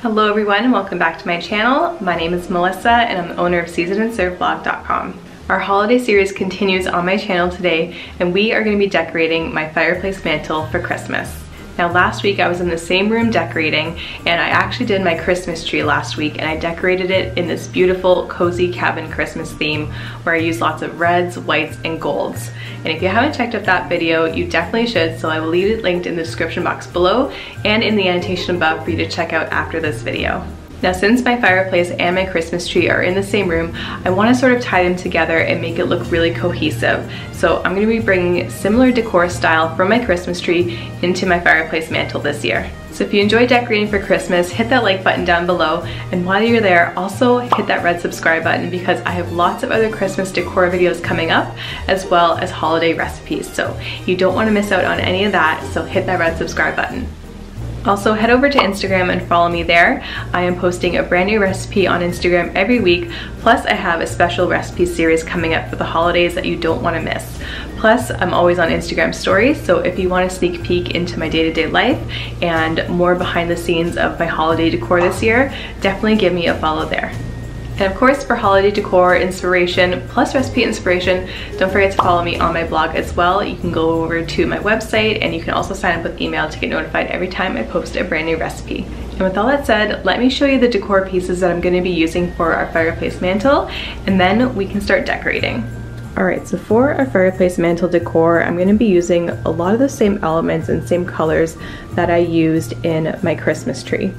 Hello everyone and welcome back to my channel. My name is Melissa and I'm the owner of SeasonedAndServedBlog.com. Our holiday series continues on my channel today and we are going to be decorating my fireplace mantle for Christmas. Now last week I was in the same room decorating and I actually did my Christmas tree last week and I decorated it in this beautiful cozy cabin Christmas theme where I used lots of reds, whites, and golds. And if you haven't checked out that video, you definitely should, so I will leave it linked in the description box below and in the annotation above for you to check out after this video. Now since my fireplace and my Christmas tree are in the same room, I want to sort of tie them together and make it look really cohesive. So I'm going to be bringing similar decor style from my Christmas tree into my fireplace mantle this year. So if you enjoy decorating for Christmas, hit that like button down below, and while you're there, also hit that red subscribe button because I have lots of other Christmas decor videos coming up, as well as holiday recipes. So you don't want to miss out on any of that, so hit that red subscribe button. Also, head over to Instagram and follow me there. I am posting a brand new recipe on Instagram every week, plus I have a special recipe series coming up for the holidays that you don't want to miss. Plus, I'm always on Instagram stories, so if you want a sneak peek into my day-to-day life and more behind the scenes of my holiday decor this year, definitely give me a follow there. And of course, for holiday decor inspiration plus recipe inspiration, don't forget to follow me on my blog as well. You can go over to my website and you can also sign up with email to get notified every time I post a brand new recipe. And with all that said, let me show you the decor pieces that I'm going to be using for our fireplace mantle, and then we can start decorating. Alright, so for our fireplace mantle decor, I'm going to be using a lot of the same elements and same colors that I used in my Christmas tree.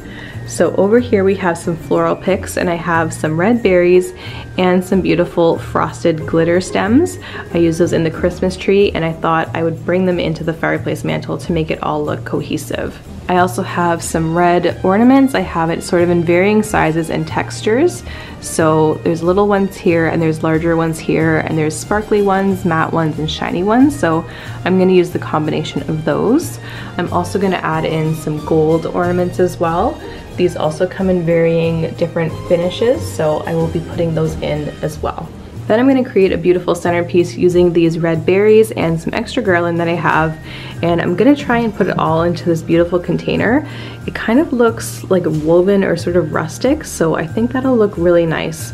So over here we have some floral picks and I have some red berries and some beautiful frosted glitter stems. I use those in the Christmas tree and I thought I would bring them into the fireplace mantle to make it all look cohesive. I also have some red ornaments. I have it sort of in varying sizes and textures. So there's little ones here and there's larger ones here and there's sparkly ones, matte ones, and shiny ones. So I'm going to use the combination of those. I'm also going to add in some gold ornaments as well. These also come in varying different finishes, so I will be putting those in as well. Then I'm going to create a beautiful centerpiece using these red berries and some extra garland that I have, and I'm going to try and put it all into this beautiful container. It kind of looks like woven or sort of rustic, so I think that'll look really nice.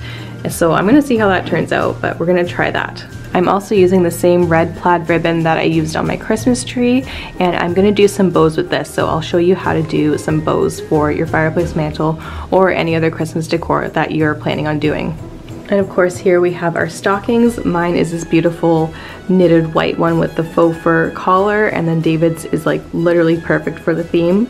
So I'm going to see how that turns out, but we're going to try that. I'm also using the same red plaid ribbon that I used on my Christmas tree, and I'm going to do some bows with this, so I'll show you how to do some bows for your fireplace mantle or any other Christmas decor that you're planning on doing. And of course here we have our stockings. Mine is this beautiful knitted white one with the faux fur collar, and then David's is like literally perfect for the theme.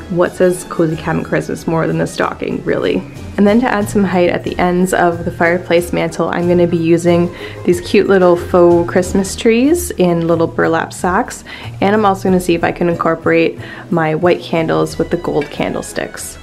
What says Cozy Cabin Christmas more than the stocking, really? And then to add some height at the ends of the fireplace mantle, I'm going to be using these cute little faux Christmas trees in little burlap sacks. And I'm also going to see if I can incorporate my white candles with the gold candlesticks.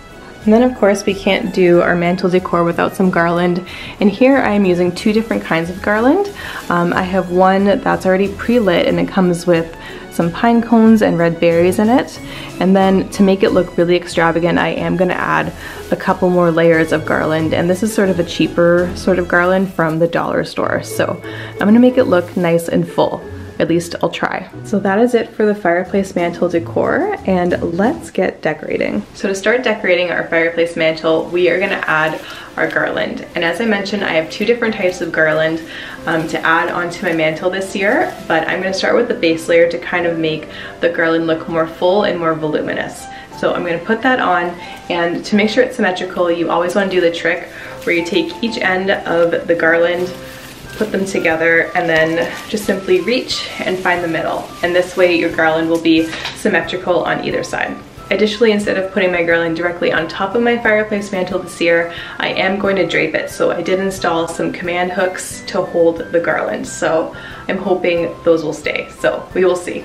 And then of course we can't do our mantle decor without some garland. And here I am using two different kinds of garland. I have one that's already pre-lit and it comes with some pine cones and red berries in it. And then to make it look really extravagant, I am going to add a couple more layers of garland, and this is sort of a cheaper sort of garland from the dollar store. So I'm going to make it look nice and full. At least I'll try. So that is it for the fireplace mantle decor, and let's get decorating. So to start decorating our fireplace mantle, we are going to add our garland. And as I mentioned, I have two different types of garland to add onto my mantle this year, but I'm going to start with the base layer to kind of make the garland look more full and more voluminous. So I'm going to put that on, and to make sure it's symmetrical, you always want to do the trick where you take each end of the garland, put them together, and then just simply reach and find the middle. And this way your garland will be symmetrical on either side. Additionally, instead of putting my garland directly on top of my fireplace mantle this year, I am going to drape it. So I did install some command hooks to hold the garland. So I'm hoping those will stay. So we will see.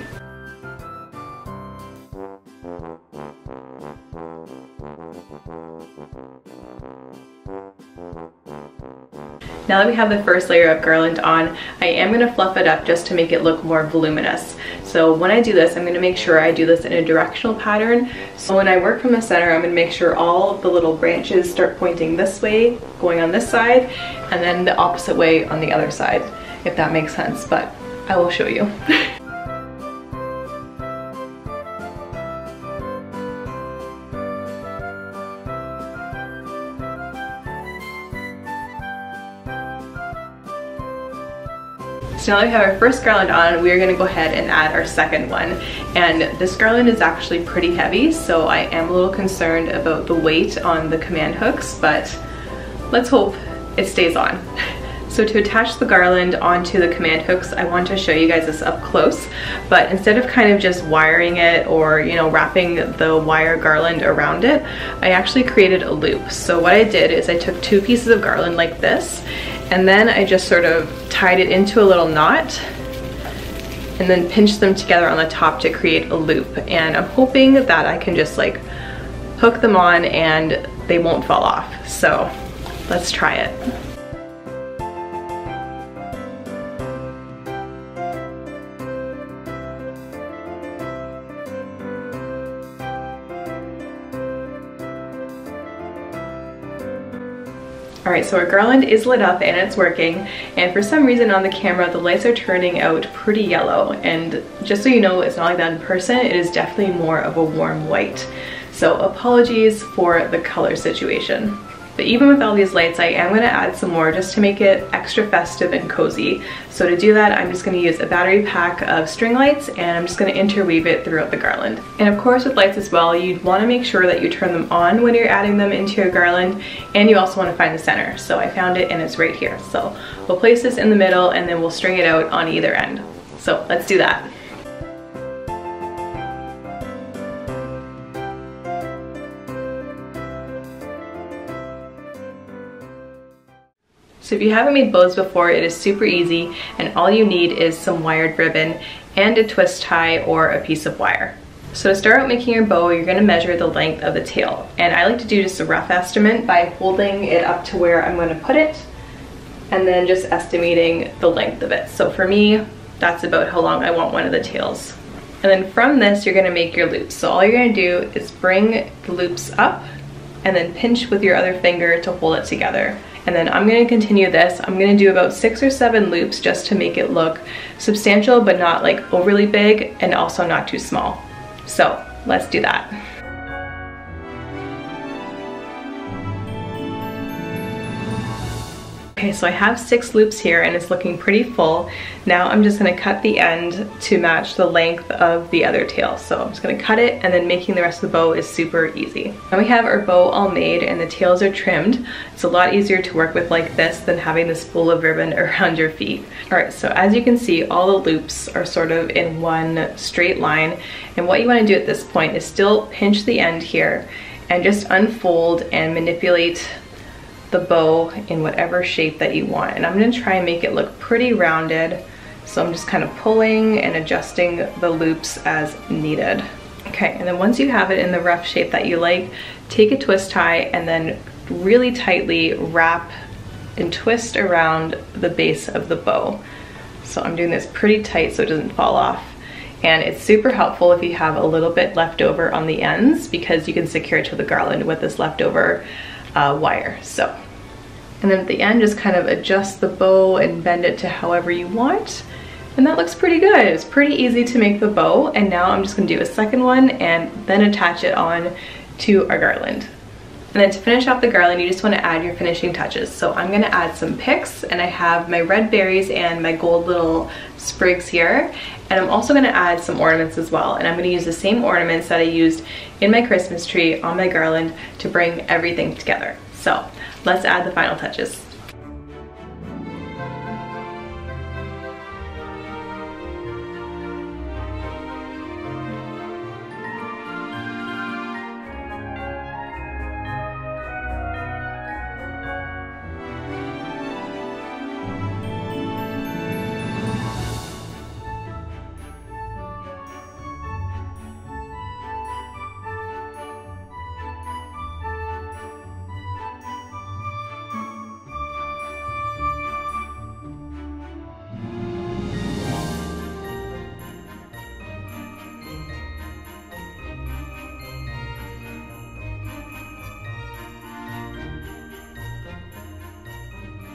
Now that we have the first layer of garland on, I am going to fluff it up just to make it look more voluminous. So when I do this, I'm going to make sure I do this in a directional pattern. So when I work from the center, I'm going to make sure all of the little branches start pointing this way, going on this side, and then the opposite way on the other side, if that makes sense, but I will show you. So now that we have our first garland on, we are going to go ahead and add our second one. And this garland is actually pretty heavy, so I am a little concerned about the weight on the command hooks, but let's hope it stays on. So to attach the garland onto the command hooks, I want to show you guys this up close, but instead of kind of just wiring it or, you know, wrapping the wire garland around it, I actually created a loop. So what I did is I took 2 pieces of garland like this, and then I just sort of tied it into a little knot and then pinched them together on the top to create a loop. And I'm hoping that I can just like hook them on and they won't fall off. So let's try it. Alright, so our garland is lit up and it's working, and for some reason on the camera the lights are turning out pretty yellow, and just so you know, it's not like that in person. It is definitely more of a warm white. So apologies for the color situation. But even with all these lights, I am going to add some more just to make it extra festive and cozy. So to do that, I'm just going to use a battery pack of string lights, and I'm just going to interweave it throughout the garland. And of course with lights as well, you'd want to make sure that you turn them on when you're adding them into your garland, and you also want to find the center. So I found it and it's right here. So we'll place this in the middle and then we'll string it out on either end. So let's do that. So if you haven't made bows before, it is super easy, and all you need is some wired ribbon and a twist tie or a piece of wire. So to start out making your bow, you're going to measure the length of the tail, and I like to do just a rough estimate by holding it up to where I'm going to put it and then just estimating the length of it. So for me, that's about how long I want one of the tails. And then from this, you're going to make your loops. So all you're going to do is bring the loops up and then pinch with your other finger to hold it together. And then I'm going to continue this. I'm going to do about 6 or 7 loops just to make it look substantial, but not like overly big and also not too small. So let's do that. Okay, so I have 6 loops here and it's looking pretty full. Now I'm just going to cut the end to match the length of the other tail. So I'm just going to cut it, and then making the rest of the bow is super easy. Now we have our bow all made and the tails are trimmed. It's a lot easier to work with like this than having this spool of ribbon around your feet. Alright, so as you can see, all the loops are sort of in one straight line, and what you want to do at this point is still pinch the end here and just unfold and manipulate the bow in whatever shape that you want. And I'm going to try and make it look pretty rounded, so I'm just kind of pulling and adjusting the loops as needed. Okay, and then once you have it in the rough shape that you like, take a twist tie and then really tightly wrap and twist around the base of the bow. So I'm doing this pretty tight so it doesn't fall off. And it's super helpful if you have a little bit left over on the ends, because you can secure it to the garland with this leftover wire. So, and then at the end, just kind of adjust the bow and bend it to however you want, and that looks pretty good. It's pretty easy to make the bow, and now I'm just going to do a second one and then attach it on to our garland. And then to finish off the garland, you just want to add your finishing touches. So I'm going to add some picks, and I have my red berries and my gold little sprigs here, and I'm also going to add some ornaments as well. And I'm going to use the same ornaments that I used in my Christmas tree on my garland to bring everything together. So let's add the final touches.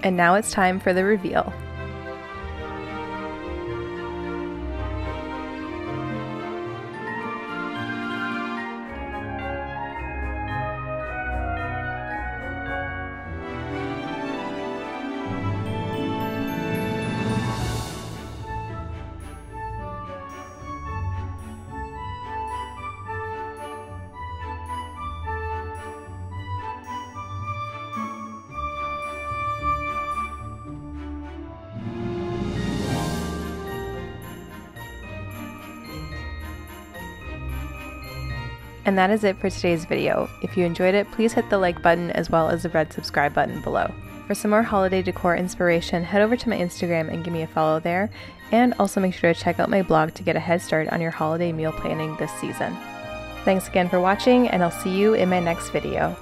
And now it's time for the reveal. And that is it for today's video. If you enjoyed it, please hit the like button as well as the red subscribe button below. For some more holiday decor inspiration, head over to my Instagram and give me a follow there, and also make sure to check out my blog to get a head start on your holiday meal planning this season. Thanks again for watching, and I'll see you in my next video.